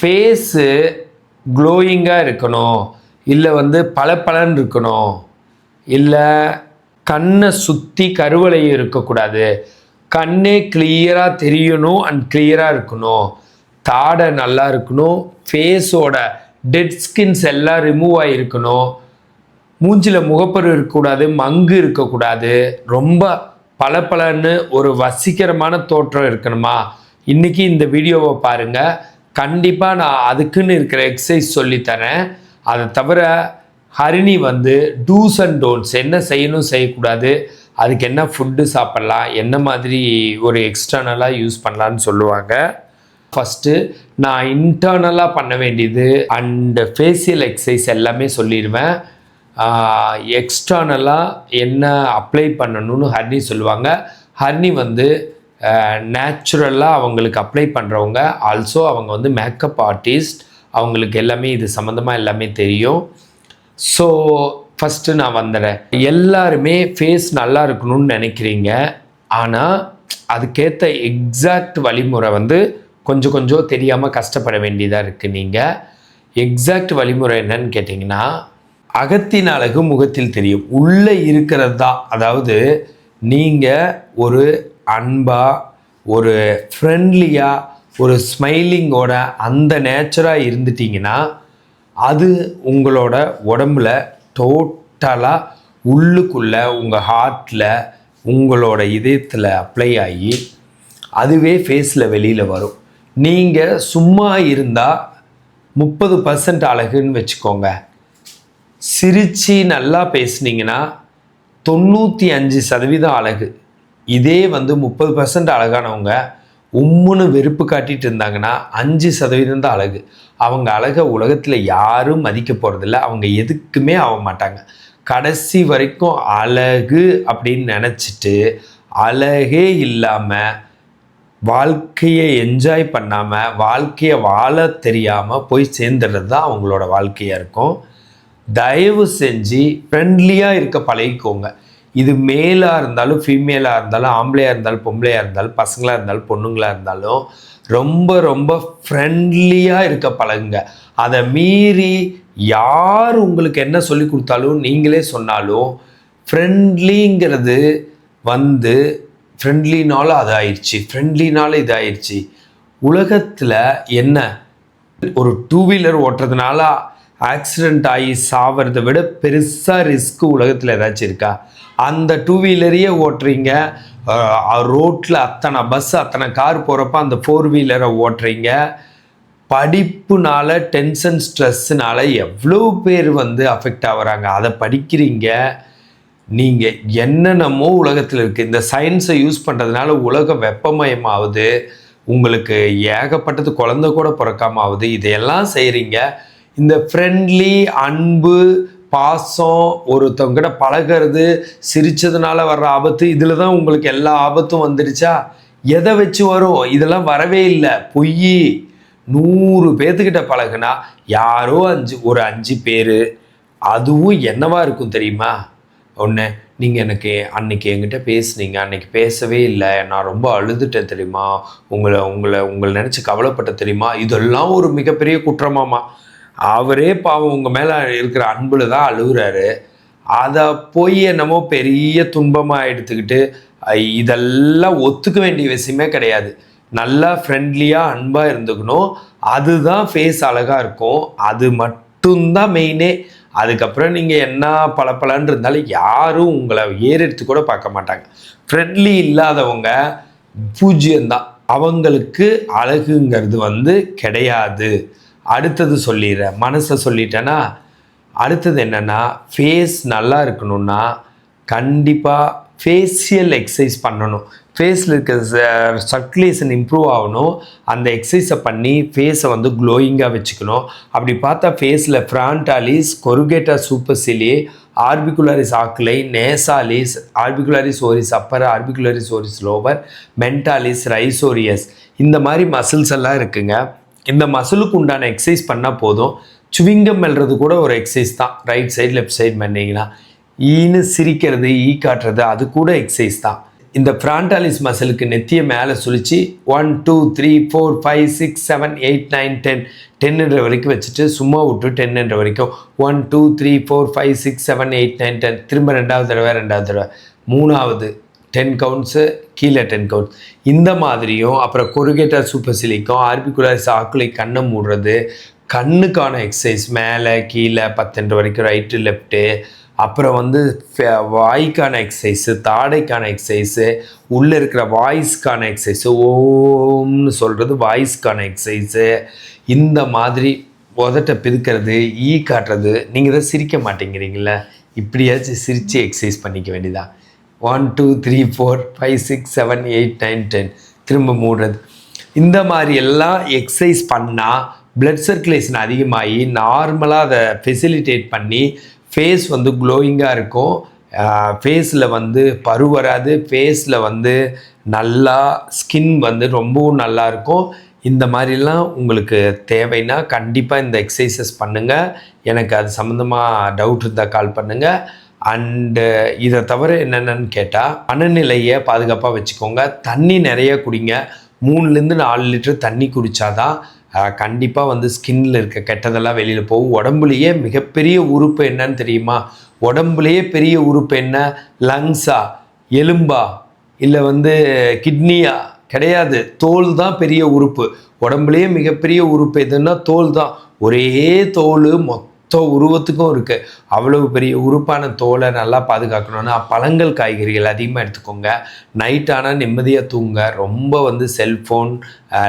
Phase க்ளோயிங்காக இருக்கணும், இல்லை பளபளன்னு இருக்கணும், இல்லை கண்ணை சுற்றி கருவளையம் இருக்கக்கூடாது, கண்ணே கிளியராக தெரியணும் அண்ட் கிளியராக இருக்கணும், தாடை நல்லா இருக்கணும், ஃபேஸோட டெட் ஸ்கின்ஸ் எல்லாம் ரிமூவ் ஆகிருக்கணும், மூஞ்சில் முகப்பரு இருக்கக்கூடாது, மங்கு இருக்கக்கூடாது, ரொம்ப பளபளன்னு ஒரு வசீகரமான தோற்றம் இருக்கணுமா? இன்றைக்கி இந்த வீடியோவை பாருங்கள். கண்டிப்பாக நான் அதுக்குன்னு இருக்கிற எக்ஸசைஸ் சொல்லித்தரேன். அதை தவிர ஹரிணி டூஸ் அண்ட் டோன்ட்ஸ் என்ன செய்யணும் செய்யக்கூடாது, அதுக்கு என்ன ஃபுட்டு சாப்பிட்லாம், என்ன மாதிரி ஒரு எக்ஸ்டர்னலாக யூஸ் பண்ணலான்னு சொல்லுவாங்க. ஃபஸ்ட்டு நான் இன்டர்னலாக பண்ண வேண்டியது அண்டு ஃபேஷியல் எக்ஸசைஸ் எல்லாமே சொல்லிடுவேன். எக்ஸ்டர்னலாக என்ன அப்ளை பண்ணணும்னு ஹரிணி சொல்லுவாங்க. ஹரிணி நேச்சுரலாக அவங்களுக்கு அப்ளை பண்ணுறவங்க, ஆல்சோ அவங்க மேக்கப் ஆர்டிஸ்ட், அவங்களுக்கு எல்லாமே இது சம்மந்தமாக எல்லாமே தெரியும். ஸோ ஃபஸ்ட்டு நான் வந்துடுறேன். எல்லாருமே ஃபேஸ் நல்லா இருக்கணும்னு நினைக்கிறீங்க, ஆனால் அதுக்கேற்ற எக்ஸாக்ட் வழிமுறை கொஞ்சம் கொஞ்சம் தெரியாமல் கஷ்டப்பட வேண்டியதாக இருக்குது. நீங்கள் எக்ஸாக்ட் வழிமுறை என்னன்னு கேட்டிங்கன்னா, அகத்தின் அழகு முகத்தில் தெரியும், உள்ளே இருக்கிறது தான். அதாவது நீங்கள் ஒரு அன்பாக, ஒரு ஃப்ரெண்ட்லியாக, ஒரு ஸ்மைலிங்கோட அந்த நேச்சராக இருந்துட்டிங்கன்னா அது உங்களோட உடம்புல டோட்டலாக உள்ளுக்குள்ளே உங்கள் ஹார்ட்டில் உங்களோட இதயத்தில் அப்ளை ஆகி அதுவே ஃபேஸில் வெளியில் வரும். நீங்கள் சும்மா இருந்தால் 30% அழகுன்னு வச்சுக்கோங்க. சிரித்து நல்லா பேசுனீங்கன்னா 95% அழகு. இதே 30% அழகானவங்க உம்முன்னு வெறுப்பு காட்டிகிட்டு இருந்தாங்கன்னா 5% தான் அழகு. அவங்க அழகை உலகத்தில் யாரும் மதிக்க போகிறதில்ல, அவங்க எதுக்குமே ஆக மாட்டாங்க. கடைசி வரைக்கும் அழகு அப்படின்னு நினச்சிட்டு அழகே இல்லாமல் வாழ்க்கையை என்ஜாய் பண்ணாமல் வாழ்க்கையை வாழ தெரியாமல் போய் சேர்ந்துடுறது தான் அவங்களோட வாழ்க்கையாக இருக்கும். தயவு செஞ்சு ஃப்ரெண்ட்லியாக இருக்க பழகிக்கோங்க. இது மேலாக இருந்தாலும் ஃபீமேலாக இருந்தாலும் ஆம்பளையாக இருந்தாலும் பொம்பளையாக இருந்தாலும் பசங்களாக இருந்தாலும் பொண்ணுங்களாக இருந்தாலும் ரொம்ப ரொம்ப ஃப்ரெண்ட்லியாக இருக்க பழகுங்க. அதை மீறி யார் உங்களுக்கு என்ன சொல்லி கொடுத்தாலும் நீங்களே சொன்னாலும் ஃப்ரெண்ட்லிங்கிறது ஃப்ரெண்ட்லினாலும் அது ஆயிடுச்சு, ஃப்ரெண்ட்லினாலும் இது ஆயிடுச்சு. உலகத்தில் என்ன ஒரு 2 வீலர் ஓட்டுறதுனால ஆக்சிடெண்ட் ஆகி சாவறதை விட பெருசாக ரிஸ்க்கு உலகத்தில் ஏதாச்சும் இருக்கா? அந்த 2 வீலரையே ஓட்டுறீங்க, ரோட்டில் அத்தனை பஸ் அத்தனை கார் போகிறப்ப அந்த 4 வீலரை ஓட்டுறீங்க. படிப்புனால டென்ஷன் ஸ்ட்ரெஸ்ஸுனால எவ்வளோ பேர் அஃபெக்ட் ஆகுறாங்க. அதை படிக்கிறீங்க. நீங்கள் என்னென்னமோ உலகத்தில் இருக்குது. இந்த சயின்ஸை யூஸ் பண்ணுறதுனால உலகம் வெப்பமயமாகுது, உங்களுக்கு ஏகப்பட்டது குழந்தை கூட பிறக்காம ஆகுது. இதையெல்லாம் செய்கிறீங்க. இந்த ஃப்ரெண்ட்லி அன்பு பாசம் ஒருத்தவங்கிட்ட பழகிறது சிரித்ததுனால வர்ற ஆபத்து, இதில் தான் உங்களுக்கு எல்லா ஆபத்தும் வந்துடுச்சா? எதை வச்சு வரும்? இதெல்லாம் வரவே இல்லை, பொய். 100 பேர்த்துக்கிட்ட பழகுனா யாரோ ஒரு 5 பேர். அதுவும் என்னவா இருக்கும் தெரியுமா? ஒன்று, நீங்கள் எனக்கு அன்றைக்கி என்கிட்ட பேசுனீங்க, அன்றைக்கி பேசவே இல்லை, நான் ரொம்ப அழுதுட்டேன் தெரியுமா, உங்களை நினச்சி கவலைப்பட்ட தெரியுமா? இதெல்லாம் ஒரு மிகப்பெரிய குற்றமாமா. அவரே பாவம் உங்கள் மேலே இருக்கிற அன்பில் தான் அழுகுறாரு. அதை போய் என்னமோ பெரிய துன்பமாக எடுத்துக்கிட்டு இதெல்லாம் ஒத்துக்க வேண்டிய விஷயமே கிடையாது. நல்லா ஃப்ரெண்ட்லியாக அன்பாக இருந்துக்கணும். அதுதான் ஃபேஸ் அழகாக இருக்கும். அது மட்டும்தான் மெயினே. அதுக்கப்புறம் நீங்கள் என்ன பளபளன்னு இருந்தாலும் யாரும் உங்களை ஏறெடுத்து கூட பார்க்க மாட்டாங்க. ஃப்ரெண்ட்லி இல்லாதவங்க பூஜ்யம்தான். அவங்களுக்கு அழகுங்கிறது கிடையாது. அடுத்தது சொல்லிடுறேன், மனசை சொல்லிட்டேன்னா அடுத்தது என்னென்னா, ஃபேஸ் நல்லா இருக்கணும்னா கண்டிப்பாக ஃபேஷியல் எக்ஸசைஸ் பண்ணணும். ஃபேஸில் இருக்க சர்க்குலேஷன் இம்ப்ரூவ் ஆகணும். அந்த எக்ஸசைஸை பண்ணி ஃபேஸை க்ளோயிங்காக வச்சுக்கணும். அப்படி பார்த்தா ஃபேஸில் frontalis, corrugator supercilii, orbicularis oculi, nasalis, orbicularis oris upper, orbicularis oris lower, mentalis, risorius, இந்த மாதிரி மசில்ஸ் எல்லாம் இருக்குங்க. இந்த மசிலுக்கு உண்டான எக்ஸசைஸ் பண்ணால் போதும். சுவிங்கம் மெல்றது கூட ஒரு எக்ஸசைஸ் தான். ரைட் சைடு லெஃப்ட் சைடு பண்ணிங்கன்னா ஈன்னு சிரிக்கிறது, ஈ காட்டுறது, அது கூட எக்ஸசைஸ் தான். இந்த ஃப்ரான்டாலிஸ் மசிலுக்கு நெத்தியை மேலே சுழிச்சு 1 2 3 4 5 6 7 8 9 10 10ன்ற வரைக்கும் வச்சுட்டு சும்மா விட்டு 10ன்ற வரைக்கும் 1 2 3 4 5 6 7 8 9 10 திரும்ப ரெண்டாவது தடவை மூணாவது 10 கவுண்ட்ஸு கீழே 10 கவுண்ட்ஸ். இந்த மாதிரியும் அப்புறம் கொருகேட்டர் சூப்பர்சிலிக்கும் ஆர்பிகுலரிஸ் ஆக்குலை கண்ணை மூடுறது, கண்ணுக்கான எக்ஸசைஸ் மேலே கீழே 10 வரைக்கும் ரைட்டு லெஃப்ட்டு, அப்புறம் வந்து வாய்க்கான எக்ஸசைஸு, தாடைக்கான எக்ஸசைஸு, உள்ளே இருக்கிற வாய்ஸ்க்கான எக்ஸசைஸு, ஓம்னு சொல்கிறது வாய்ஸ்க்கான எக்ஸசைஸு, இந்த மாதிரி உதட்ட பிதுக்கிறது, காட்டுறது. நீங்கள் தான் சிரிக்க மாட்டேங்கிறீங்கள, இப்படியாச்சும் சிரித்து எக்ஸசைஸ் பண்ணிக்க வேண்டியதான். 1 2 3 4 5 6 7 8 9 10 திரும்ப மூடுறது. இந்த மாதிரி எல்லாம் எக்ஸசைஸ் பண்ணால் பிளட் சர்க்குலேஷன் அதிகமாகி நார்மலாக அதை ஃபெசிலிட்டேட் பண்ணி ஃபேஸ் வந்து க்ளோயிங்காக இருக்கும். ஃபேஸில் வந்து பரு வராது, ஃபேஸில் வந்து நல்லா ஸ்கின் வந்து ரொம்பவும் நல்லாயிருக்கும். இந்த மாதிரிலாம் உங்களுக்கு தேவைன்னா கண்டிப்பாக இந்த எக்ஸசைசஸ் பண்ணுங்கள். எனக்கு அது சம்மந்தமாக டவுட் இருந்தால் கால் பண்ணுங்கள். அண்டு இதை தவிர என்னென்னு கேட்டால் மனநிலையை பாதுகாப்பாக வச்சுக்கோங்க. தண்ணி நிறைய குடிங்க. 3லேருந்து 4 லிட்டர் தண்ணி குடித்தாதான் கண்டிப்பாக வந்து ஸ்கின்னில் இருக்க கெட்டதெல்லாம் வெளியில் போகும். உடம்புலையே மிகப்பெரிய உறுப்பு என்னன்னு தெரியுமா? உடம்புலையே பெரிய உறுப்பு என்ன? லங்ஸா, எலும்பா, இல்லை வந்து கிட்னியா? கிடையாது. தோல் தான் பெரிய உறுப்பு. உடம்புலையே மிகப்பெரிய உறுப்பு எதுன்னா தோல் தான். ஒரே தோல் மொத்த உருவத்துக்கும் இருக்குது. அவ்வளவு பெரிய உறுப்பான தோலை நல்லா பாதுகாக்கணும்னா பழங்கள் காய்கறிகள் அதிகமாக எடுத்துக்கோங்க. நைட் ஆனால் நிம்மதியாக தூங்க. ரொம்ப வந்து செல்ஃபோன்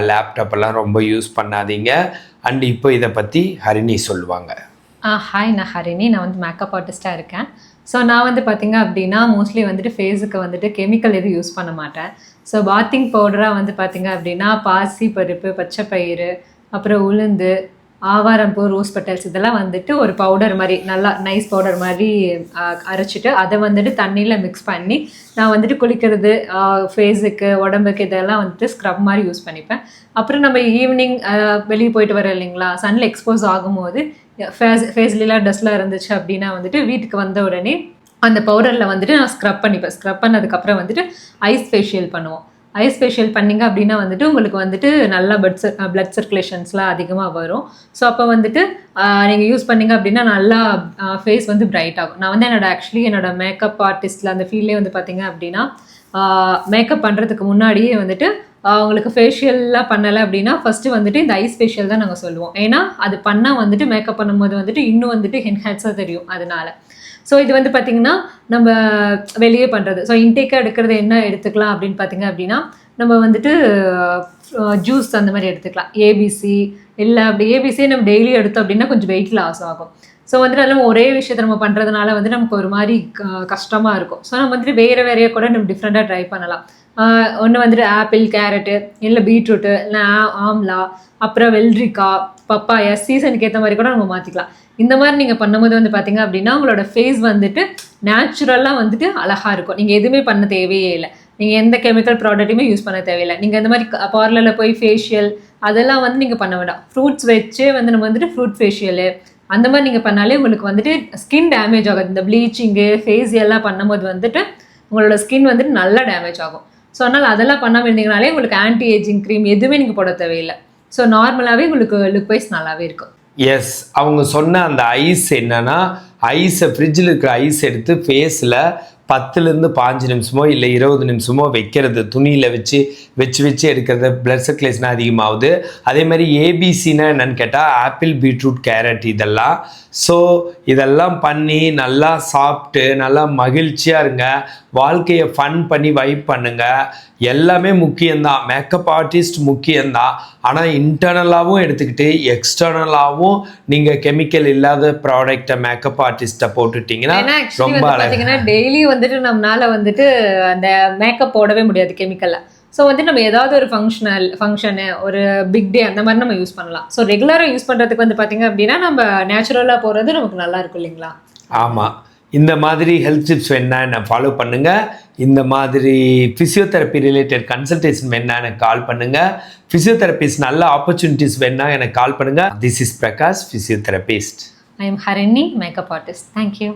லேப்டாப்பெல்லாம் ரொம்ப யூஸ் பண்ணாதீங்க. அண்ட் இப்போ இதை பற்றி ஹரிணி சொல்லுவாங்க. ஹாய், நான் ஹரிணி. நான் வந்து மேக்கப் ஆர்டிஸ்ட்டாக இருக்கேன். ஸோ நான் வந்து பார்த்திங்க அப்படின்னா மோஸ்ட்லி வந்துட்டு ஃபேஸுக்கு வந்துட்டு கெமிக்கல் எதுவும் யூஸ் பண்ண மாட்டேன். ஸோ பாத்திங் பவுடராக வந்து பார்த்திங்க அப்படின்னா பாசி பருப்பு, பச்சை பயிறு, அப்புறம் உளுந்து, ஆவாரம்பூ, ரோஸ் பெட்டல்ஸ் இதெல்லாம் வந்துட்டு ஒரு பவுடர் மாதிரி நல்லா நைஸ் பவுடர் மாதிரி அரைச்சிட்டு அதை வந்துட்டு தண்ணியில் மிக்ஸ் பண்ணி நான் வந்துட்டு குளிக்கிறது, ஃபேஸுக்கு, உடம்புக்கு இதெல்லாம் வந்துட்டு ஸ்க்ரப் மாதிரி யூஸ் பண்ணிப்பேன். அப்புறம் நம்ம ஈவினிங் வெளியே போயிட்டு வர இல்லைங்களா, சன்னில் எக்ஸ்போஸ் ஆகும்போது ஃபேஸ்லாம் டஸ்ட்லாம் இருந்துச்சு அப்படின்னா வந்துட்டு வீட்டுக்கு வந்த உடனே அந்த பவுடரில் வந்துட்டு நான் ஸ்க்ரப் பண்ணிப்பேன். ஸ்க்ரப் பண்ணதுக்கப்புறம் வந்துட்டு ஐஸ் ஃபேஷியல் பண்ணுவோம். ஐஸ் ஃபேஷியல் பண்ணிங்க அப்படின்னா வந்துட்டு உங்களுக்கு வந்துட்டு நல்லா பிளட் சர்க்குலேஷன்ஸ்லாம் அதிகமாக வரும். ஸோ அப்போ வந்துட்டு நீங்கள் யூஸ் பண்ணிங்க அப்படின்னா நல்லா ஃபேஸ் வந்து பிரைட் ஆகும். நான் வந்து என்னோட மேக்கப் ஆர்டிஸ்டில் அந்த ஃபீல்ட்லேயே வந்து பார்த்திங்க அப்படின்னா மேக்கப் பண்ணுறதுக்கு முன்னாடியே வந்துட்டு உங்களுக்கு ஃபேஷியல்லாம் பண்ணலை அப்படின்னா ஃபஸ்ட்டு வந்துட்டு இந்த ஐஸ் ஃபேஷியல் தான் நாங்கள் சொல்லுவோம். ஏன்னா அது பண்ணால் வந்துட்டு மேக்கப் பண்ணும்போது வந்துட்டு இன்னும் வந்துட்டு என்ஹான்ஸாக தெரியும். அதனால ஸோ இது வந்து பார்த்திங்கன்னா நம்ம வெளியே பண்ணுறது. ஸோ இன்டேக்காக எடுக்கிறது என்ன எடுத்துக்கலாம் அப்படின்னு பார்த்திங்க அப்படின்னா நம்ம வந்துட்டு ஜூஸ் அந்த மாதிரி எடுத்துக்கலாம். ஏபிசி இல்லை அப்படி ஏபிசியே நம்ம டெய்லி எடுத்தோம் அப்படின்னா கொஞ்சம் வெயிட் லாஸ் ஆகும். ஸோ வந்துட்டு அதெல்லாம் ஒரே விஷயத்தை நம்ம பண்ணுறதுனால வந்து நமக்கு ஒரு மாதிரி கஷ்டமாக இருக்கும். ஸோ நம்ம வந்துட்டு வேறையாக கூட நம்ம டிஃப்ரெண்ட்டாக ட்ரை பண்ணலாம். ஒன்று வந்துட்டு ஆப்பிள், கேரட்டு, இல்லை பீட்ரூட்டு, இல்லை ஆம்லா, அப்புறம் வெள்ளரிக்காய், பப்பாயா, சீசனுக்கு ஏற்ற மாதிரி கூட நம்ம மாற்றிக்கலாம். இந்த மாதிரி நீங்கள் பண்ணும்போது வந்து பார்த்திங்க அப்படின்னா உங்களோட ஃபேஸ் வந்துட்டு நேச்சுரலாக வந்துட்டு அழகாக இருக்கும். நீங்கள் எதுவுமே பண்ண தேவையே இல்லை. நீங்கள் எந்த கெமிக்கல் ப்ராடக்ட்டுமே யூஸ் பண்ண தேவையில்லை. நீங்கள் இந்த மாதிரி பார்லரில் போய் ஃபேஷியல் அதெல்லாம் வந்து நீங்கள் பண்ண வேண்டாம். ஃப்ரூட்ஸ் வச்சே வந்து நம்ம வந்துட்டு ஃப்ரூட் ஃபேஷியலு அந்த மாதிரி நீங்கள் பண்ணாலே உங்களுக்கு வந்துட்டு ஸ்கின் டேமேஜ் ஆகாது. இந்த ப்ளீச்சிங்கு, ஃபேஷியல்லாம் பண்ணும்போது வந்துட்டு உங்களோட ஸ்கின் வந்துட்டு நல்லா டேமேஜ் ஆகும். ஸோ அதனால் அதெல்லாம் பண்ணாமல் இருந்தீங்கனாலே உங்களுக்கு ஆன்டி ஏஜிங் க்ரீம் எதுவுமே நீங்கள் போட தேவையில்லை. ஸோ நார்மலாகவே உங்களுக்கு லுக் வைஸ் நல்லாவே இருக்கும். எஸ், அவங்க சொன்ன அந்த ஐஸ் என்னன்னா, ஐஸை ஃப்ரிட்ஜில் இருக்கிற ஐஸ் எடுத்து ஃபேஸில் 10லேருந்து 5 நிமிஷமோ இல்லை 20 நிமிஷமோ வைக்கிறது. துணியில் வச்சு எடுக்கிறது. பிளட் சர்க்குலேஷன் அதிகமாகுது. அதே மாதிரி ஏபிசின்னா என்னன்னு கேட்டால் ஆப்பிள், பீட்ரூட், கேரட் இதெல்லாம். ஸோ இதெல்லாம் பண்ணி நல்லா சாப்பிட்டு நல்லா மகிழ்ச்சியாக இருங்க. வாழ்க்கையை ஃபன் பண்ணி வைப் பண்ணுங்க. எல்லாமே முக்கியம்தான். மேக்கப் ஆர்டிஸ்ட் முக்கியம்தான். ஆனால் இன்டர்னலாகவும் எடுத்துக்கிட்டு எக்ஸ்டர்னலாகவும் நீங்கள் கெமிக்கல் இல்லாத ப்ராடக்டை மேக்கப் ஆர்டிஸ்ட்டை போட்டுட்டிங்கன்னா ரொம்ப அழகாக டெய்லி வந்துட்டு நம்மளால வந்துட்டு அந்த மேக்கப் போடவே முடியாது கெமிக்கலில். ஸோ வந்து நம்ம ஏதாவது ஒரு ஃபங்க்ஷனு, ஒரு பிக் டே அந்த மாதிரி நம்ம யூஸ் பண்ணலாம். ஸோ ரெகுலராக யூஸ் பண்ணுறதுக்கு வந்து பார்த்திங்க அப்படின்னா நம்ம நேச்சுரலாக போகிறது நமக்கு நல்லா இருக்கும் இல்லைங்களா? ஆமாம். இந்த மாதிரி ஹெல்த் டிப்ஸ் வேணா என்னை ஃபாலோ பண்ணுங்கள். இந்த மாதிரி ஃபிசியோதெரப்பி ரிலேட்டட் கன்சல்டேஷன் வேணா எனக்கு கால் பண்ணுங்கள். ஃபிசியோதெரபிஸ்ட் நல்ல ஆப்பர்ச்சுனிட்டிஸ் வேணா எனக்கு கால் பண்ணுங்கள். This is Prakash, physiotherapist. I am Harini, makeup artist. Thank you.